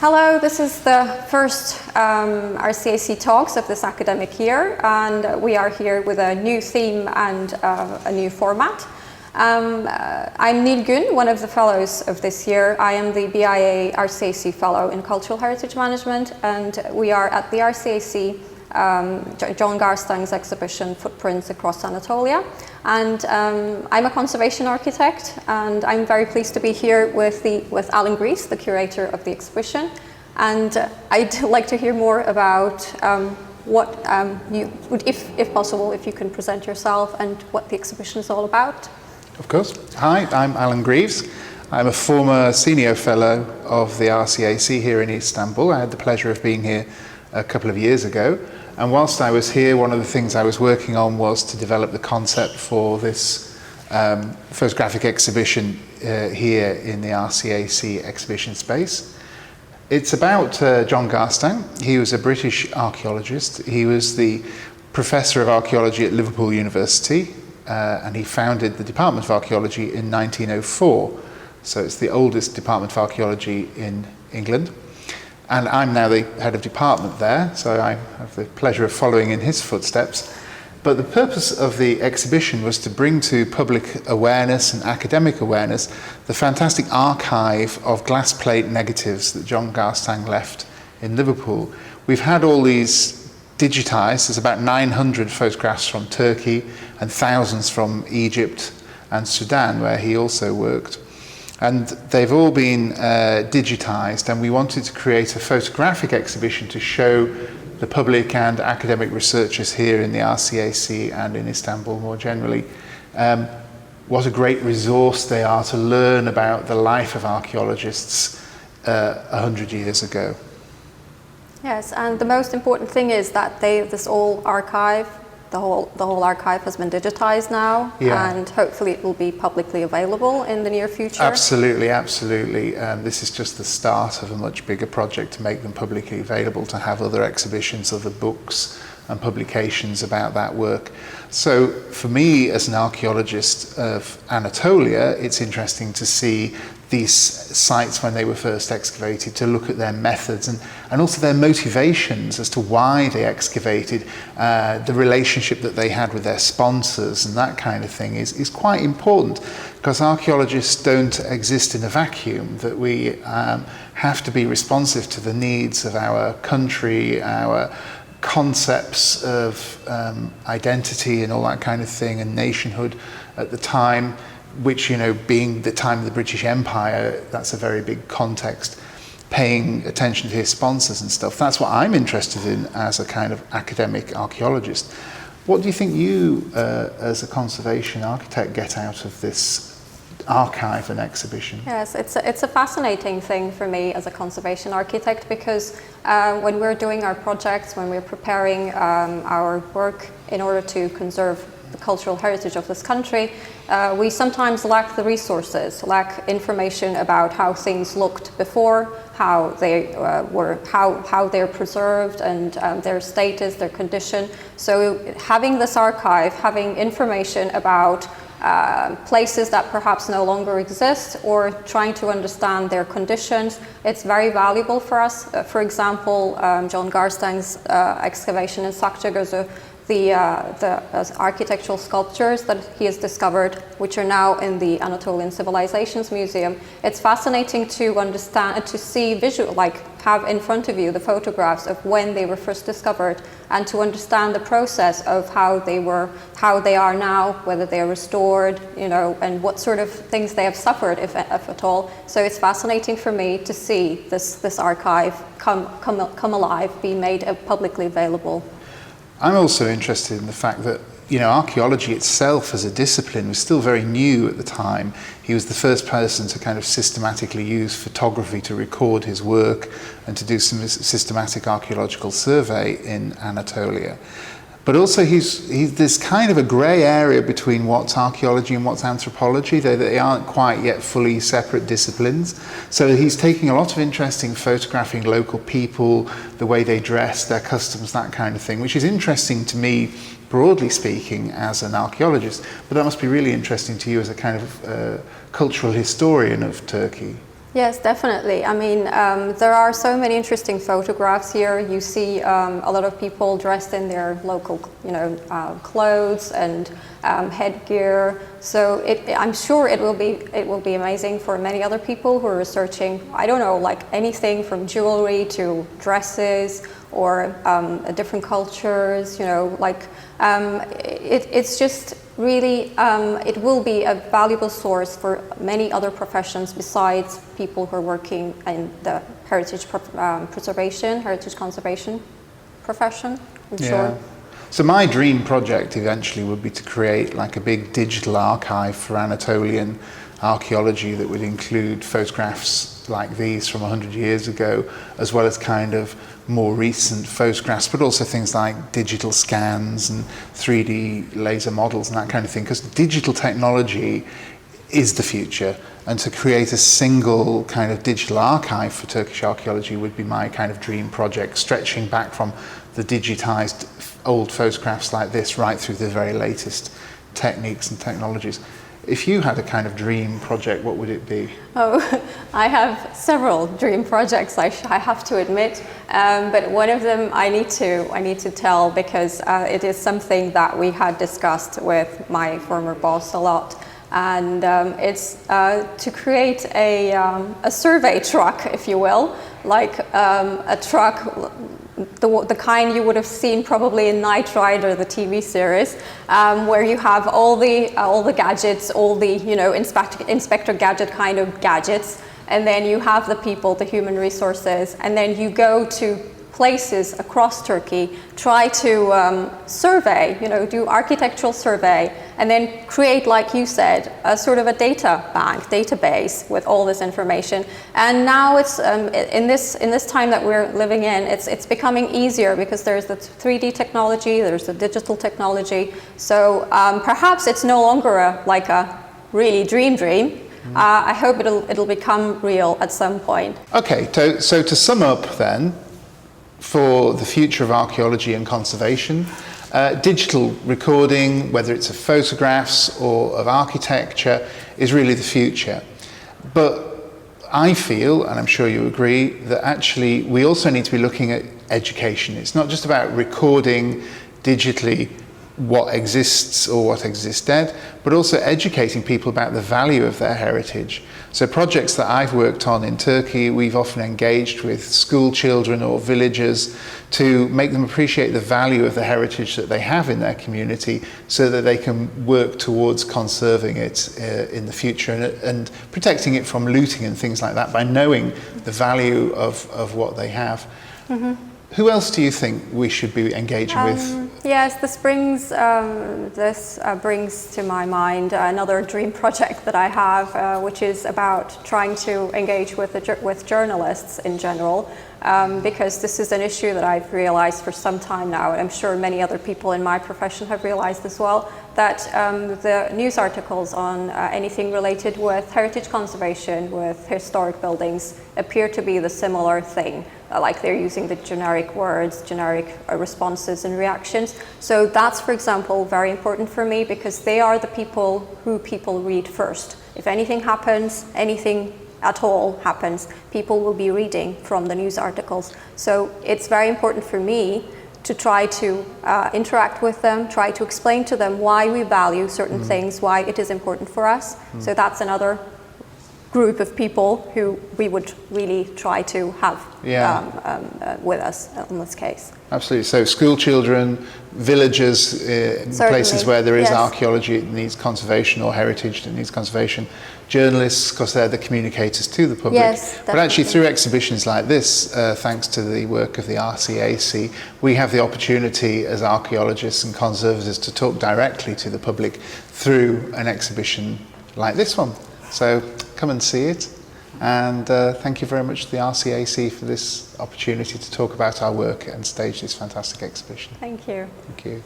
Hello, this is the first RCAC talks of this academic year, and we are here with a new theme and a new format. I'm Nilgün, one of the fellows of this year. I am the BIA RCAC Fellow in Cultural Heritage Management, and we are at the RCAC John Garstang's exhibition Footprints Across Anatolia. And I'm a conservation architect, and I'm very pleased to be here with Alan Greaves, the curator of the exhibition. And I'd like to hear more about what you would, if possible, if you can present yourself and what the exhibition is all about. Of course. Hi, I'm Alan Greaves. I'm a former senior fellow of the RCAC here in Istanbul. I had the pleasure of being here a couple of years ago. And whilst I was here, one of the things I was working on was to develop the concept for this photographic exhibition here in the RCAC exhibition space. It's about John Garstang. He was a British archaeologist. He was the professor of archaeology at Liverpool University, and he founded the Department of Archaeology in 1904. So it's the oldest department of archaeology in England. And I'm now the head of department there, so I have the pleasure of following in his footsteps. But the purpose of the exhibition was to bring to public awareness and academic awareness the fantastic archive of glass plate negatives that John Garstang left in Liverpool. We've had all these digitized. There's about 900 photographs from Turkey and thousands from Egypt and Sudan, where he also worked. And they've all been digitized, and we wanted to create a photographic exhibition to show the public and academic researchers here in the RCAC and in Istanbul more generally what a great resource they are to learn about the life of archaeologists 100 years ago. Yes, and the most important thing is that this whole archive, the whole archive has been digitized now, and hopefully it will be publicly available in the near future. Absolutely, absolutely. This is just the start of a much bigger project to make them publicly available, to have other exhibitions, other books and publications about that work. So for me, as an archaeologist of Anatolia, it's interesting to see these sites when they were first excavated, to look at their methods and also their motivations as to why they excavated, the relationship that they had with their sponsors and that kind of thing is quite important, because archaeologists don't exist in a vacuum, that we have to be responsive to the needs of our country, our concepts of identity and all that kind of thing, and nationhood at the time, which, you know, being the time of the British Empire, that's a very big context, paying attention to his sponsors and stuff. That's what I'm interested in as a kind of academic archaeologist. What do you think you, as a conservation architect, get out of this archive and exhibition? Yes, it's a fascinating thing for me as a conservation architect, because when we're doing our projects, when we're preparing our work in order to conserve the cultural heritage of this country, we sometimes lack the resources, lack information about how things looked before, how they how they're preserved, and their status, their condition. So having this archive, having information about places that perhaps no longer exist, or trying to understand their conditions, it's very valuable for us. For example, John Garstang's excavation in Sakçagözü, the architectural sculptures that he has discovered, which are now in the Anatolian Civilizations Museum. It's fascinating to understand, to see have in front of you the photographs of when they were first discovered, and to understand the process of how they are now, whether they are restored, you know, and what sort of things they have suffered, if at all. So it's fascinating for me to see this archive come alive, be made publicly available. I'm also interested in the fact that, you know, archaeology itself as a discipline was still very new at the time. He was the first person to kind of systematically use photography to record his work and to do some systematic archaeological survey in Anatolia. But also there's kind of a grey area between what's archaeology and what's anthropology. They aren't quite yet fully separate disciplines. So he's taking a lot of interest in photographing local people, the way they dress, their customs, that kind of thing, which is interesting to me, broadly speaking, as an archaeologist. But that must be really interesting to you as a kind of cultural historian of Turkey. Yes, definitely. I mean, there are so many interesting photographs here. You see a lot of people dressed in their local, clothes and headgear. So I'm sure it will be amazing for many other people who are researching. I don't know, like anything from jewelry to dresses or different cultures. It's just really, it will be a valuable source for many other professions besides people who are working in the heritage preservation, heritage conservation profession, I'm sure. So my dream project eventually would be to create like a big digital archive for Anatolian archaeology that would include photographs like these from 100 years ago, as well as kind of more recent photographs, but also things like digital scans and 3D laser models and that kind of thing, because digital technology is the future, and to create a single kind of digital archive for Turkish archaeology would be my kind of dream project, stretching back from the digitized old photographs like this right through the very latest techniques and technologies. If you had a kind of dream project, what would it be? Oh, I have several dream projects, I have to admit, but one of them I need to tell because it is something that we had discussed with my former boss a lot, and it's to create a survey truck, if you will, like a truck. The kind you would have seen probably in Knight Rider, the TV series, where you have all the gadgets, all the Inspector Gadget kind of gadgets, and then you have the people, the human resources, and then you go to places across Turkey, try to survey, do architectural survey, and then create, like you said, a sort of a database with all this information. And now it's in this time that we're living in, it's becoming easier because there's the 3D technology, there's the digital technology. So perhaps it's no longer a really dream. I hope it'll become real at some point. Okay, so to sum up then, for the future of archaeology and conservation, digital recording, whether it's of photographs or of architecture, is really the future. But I feel, and I'm sure you agree, that actually we also need to be looking at education. It's not just about recording digitally what exists or what existed, but also educating people about the value of their heritage. So projects that I've worked on in Turkey, we've often engaged with school children or villagers to make them appreciate the value of the heritage that they have in their community so that they can work towards conserving it in the future and protecting it from looting and things like that by knowing the value of what they have. Mm-hmm. Who else do you think we should be engaging with? Yes, this brings to my mind another dream project that I have, which is about trying to engage with journalists in general, because this is an issue that I've realized for some time now, and I'm sure many other people in my profession have realized as well, that the news articles on anything related with heritage conservation, with historic buildings, appear to be the similar thing. Like they're using the generic words, generic responses and reactions. So that's, for example, very important for me because they are the people who people read first. If anything happens, anything at all happens, people will be reading from the news articles. So it's very important for me to try to interact with them, try to explain to them why we value certain things, why it is important for us. So that's another group of people who we would really try to have with us in this case. Absolutely. So school children, villagers, places where there is archaeology that needs conservation or heritage that needs conservation, journalists, because they're the communicators to the public. Yes, but actually through exhibitions like this, thanks to the work of the RCAC, we have the opportunity as archaeologists and conservators to talk directly to the public through an exhibition like this one. So come and see it, and thank you very much to the RCAC for this opportunity to talk about our work and stage this fantastic exhibition. Thank you. Thank you.